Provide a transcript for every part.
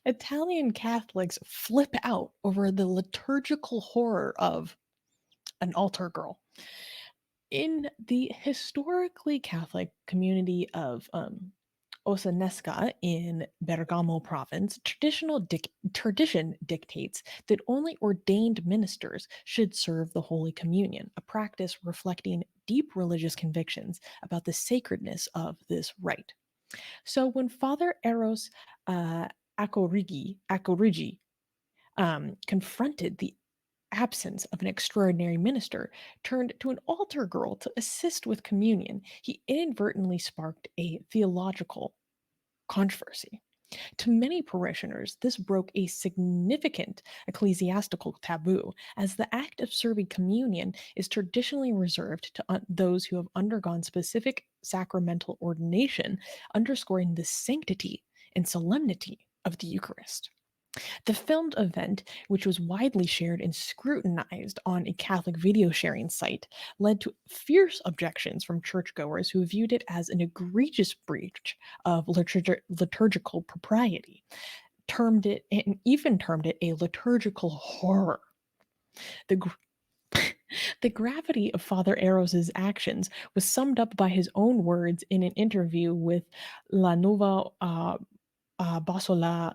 Italian Catholics flip out over the liturgical horror of an altar girl. In the historically Catholic community of Ossanesga in Bergamo province, tradition dictates that only ordained ministers should serve the Holy Communion, a practice reflecting deep religious convictions about the sacredness of this rite. So when Father Eros uh, Accorigi confronted the absence of an extraordinary minister, turned to an altar girl to assist with communion, he inadvertently sparked a theological controversy. To many parishioners, this broke a significant ecclesiastical taboo, as the act of serving communion is traditionally reserved to those who have undergone specific sacramental ordination, underscoring the sanctity and solemnity of the Eucharist. The filmed event, which was widely shared and scrutinized on a Catholic video sharing site, led to fierce objections from churchgoers who viewed it as an egregious breach of liturgical propriety, termed it a liturgical horror. The gr- the gravity of Father Eros's actions was summed up by his own words in an interview with La Nuova Bussola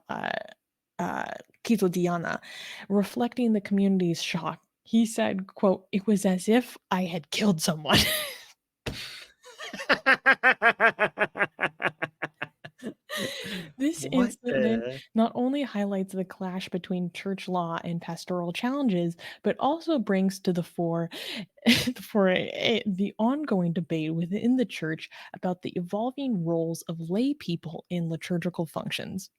Quotidiana, reflecting the community's shock. He said, quote, "It was as if I had killed someone." This What incident the? not only highlights the clash between church law and pastoral challenges, but also brings to the fore the ongoing debate within the church about the evolving roles of lay people in liturgical functions.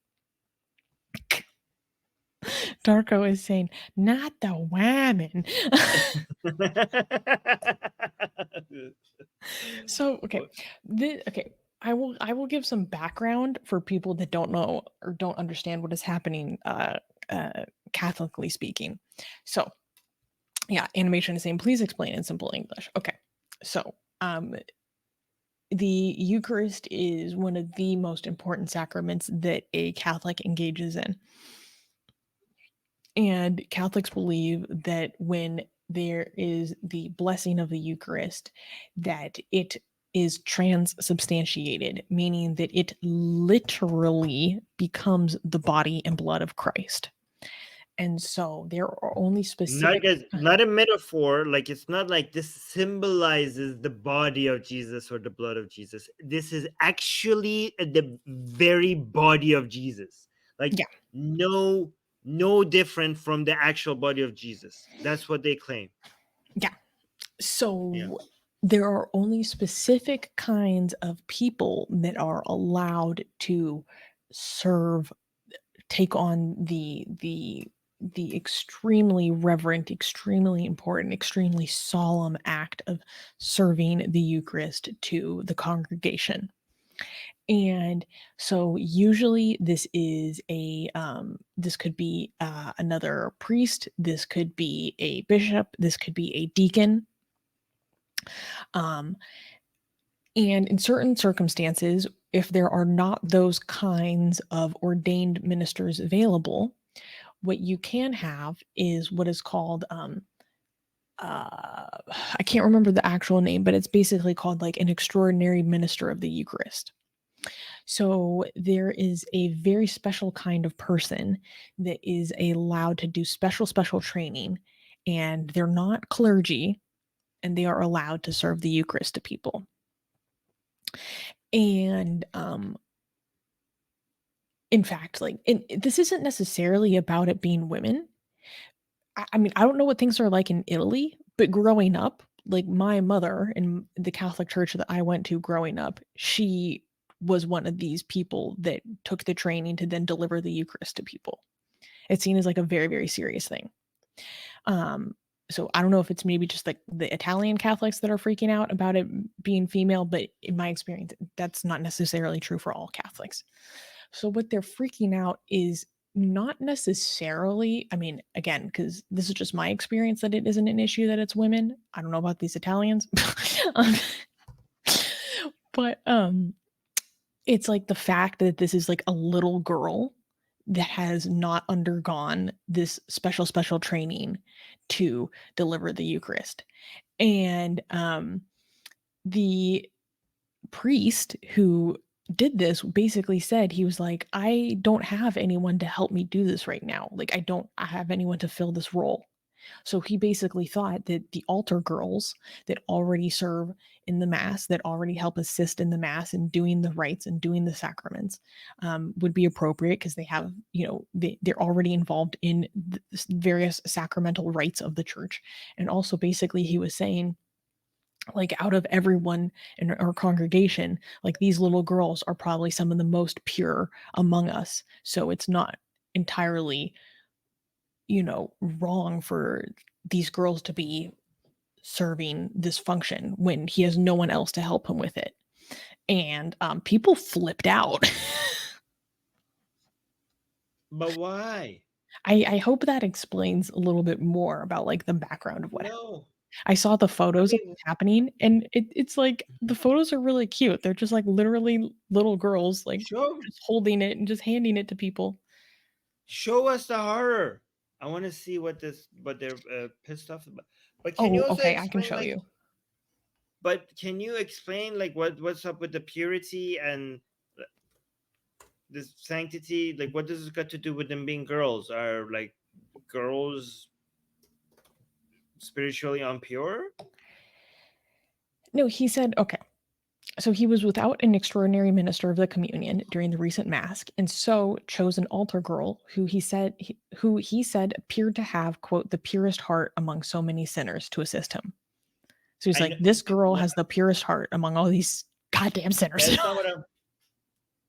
Darko is saying, "Not the women." So, okay, okay, I will give some background for people that don't know or don't understand what is happening, Catholically speaking. So, yeah, animation is saying, "Please explain in simple English." Okay, so the Eucharist is one of the most important sacraments that a Catholic engages in. And Catholics believe that when there is the blessing of the Eucharist, that it is transubstantiated, meaning that it literally becomes the body and blood of Christ. And so there are only specific. Not a metaphor, like, it's not like this symbolizes the body of Jesus or the blood of Jesus. This is actually the very body of Jesus. Like, Yeah. no different from the actual body of Jesus. That's what they claim. Yeah. Yeah. So there are only specific kinds of people that are allowed to serve, take on the extremely reverent, extremely important, extremely solemn act of serving the Eucharist to the congregation. And so usually this could be another priest, this could be a bishop, this could be a deacon. Um, and in certain circumstances, if there are not those kinds of ordained ministers available, what you can have is what is called I can't remember the actual name, but it's basically called like an extraordinary minister of the Eucharist. So there is a very special kind of person that is allowed to do special training, and they're not clergy, and they are allowed to serve the Eucharist to people. And in fact, like, this isn't necessarily about it being women. I mean, I don't know what things are like in Italy, but growing up, like, my mother in the Catholic church that I went to growing up, she was one of these people that took the training to then deliver the Eucharist to people. It's seen as, like, a very, very serious thing. Um, so I don't know if it's maybe just, like, the Italian Catholics that are freaking out about it being female, but in my experience, that's not necessarily true for all Catholics. So what they're freaking out is not necessarily, I mean, again, because this is just my experience that it isn't an issue that it's women. I don't know about these Italians. Um, but it's like the fact that this is like a little girl that has not undergone this special training to deliver the Eucharist. And the priest who did this basically said, he was like, I don't have anyone to help me do this right now. Like, I have anyone to fill this role. So he basically thought that the altar girls that already serve in the mass, that already help assist in the mass and doing the rites and doing the sacraments, would be appropriate because they have, they're already involved in the various sacramental rites of the church. And also, basically, he was saying, like, out of everyone in our congregation, like, these little girls are probably some of the most pure among us. So it's not entirely, wrong for these girls to be serving this function when he has no one else to help him with it. And people flipped out. But why? I hope that explains a little bit more about, like, the background of what happened. No. I saw the photos of Okay. it happening, and it's like the photos are really cute. They're just, like, literally little girls, like, Show just holding it and just handing it to people. show us the horror. I want to see what they're pissed off about. But can you Oh, also okay, I can explain show like you. what's up with the purity and the sanctity? Like, what does this got to do with them being girls? Are like girls spiritually impure? No, he said, okay, so he was without an extraordinary minister of the communion during the recent mass, and so chose an altar girl who he said appeared to have, quote, "the purest heart among so many sinners" to assist him. So he's I like, know "This girl no, has the purest heart among all these goddamn sinners." that's not what I'm.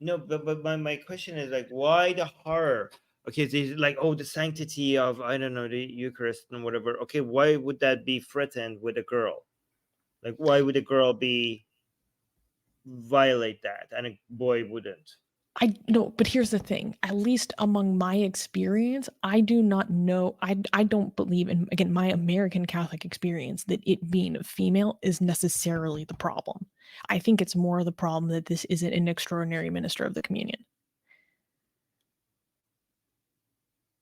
No, but my question is like, why the horror? Okay, so it's like, oh, the sanctity of, I don't know, the Eucharist and whatever. Okay, why would that be threatened with a girl? Like, why would a girl be violate that and a boy wouldn't? I no, but here's the thing. At least among my experience, I do not know. I don't believe in, again, my American Catholic experience, that it being female is necessarily the problem. I think it's more the problem that this isn't an extraordinary minister of the communion.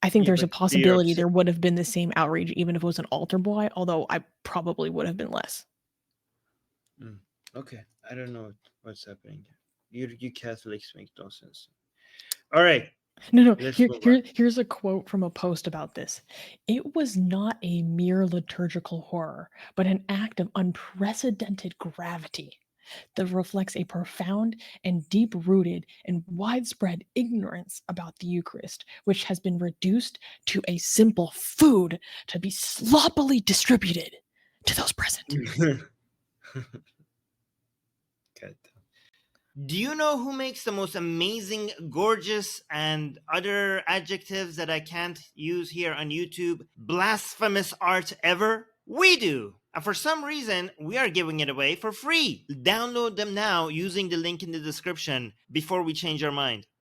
I think Yeah, there's a but you're possibility upset. there would have been the same outrage even if it was an altar boy, although I probably would have been less. Okay, I don't know what's happening here. You Catholics make no sense. All right, No, no. let's move on. Here's a quote from a post about this. It was not a mere liturgical horror, but an act of unprecedented gravity that reflects a profound and deep rooted and widespread ignorance about the Eucharist, which has been reduced to a simple food to be sloppily distributed to those present. God. Do you know who makes the most amazing, gorgeous, and other adjectives that I can't use here on YouTube, blasphemous art ever? We do! And for some reason, we are giving it away for free. Download them now using the link in the description before we change our mind.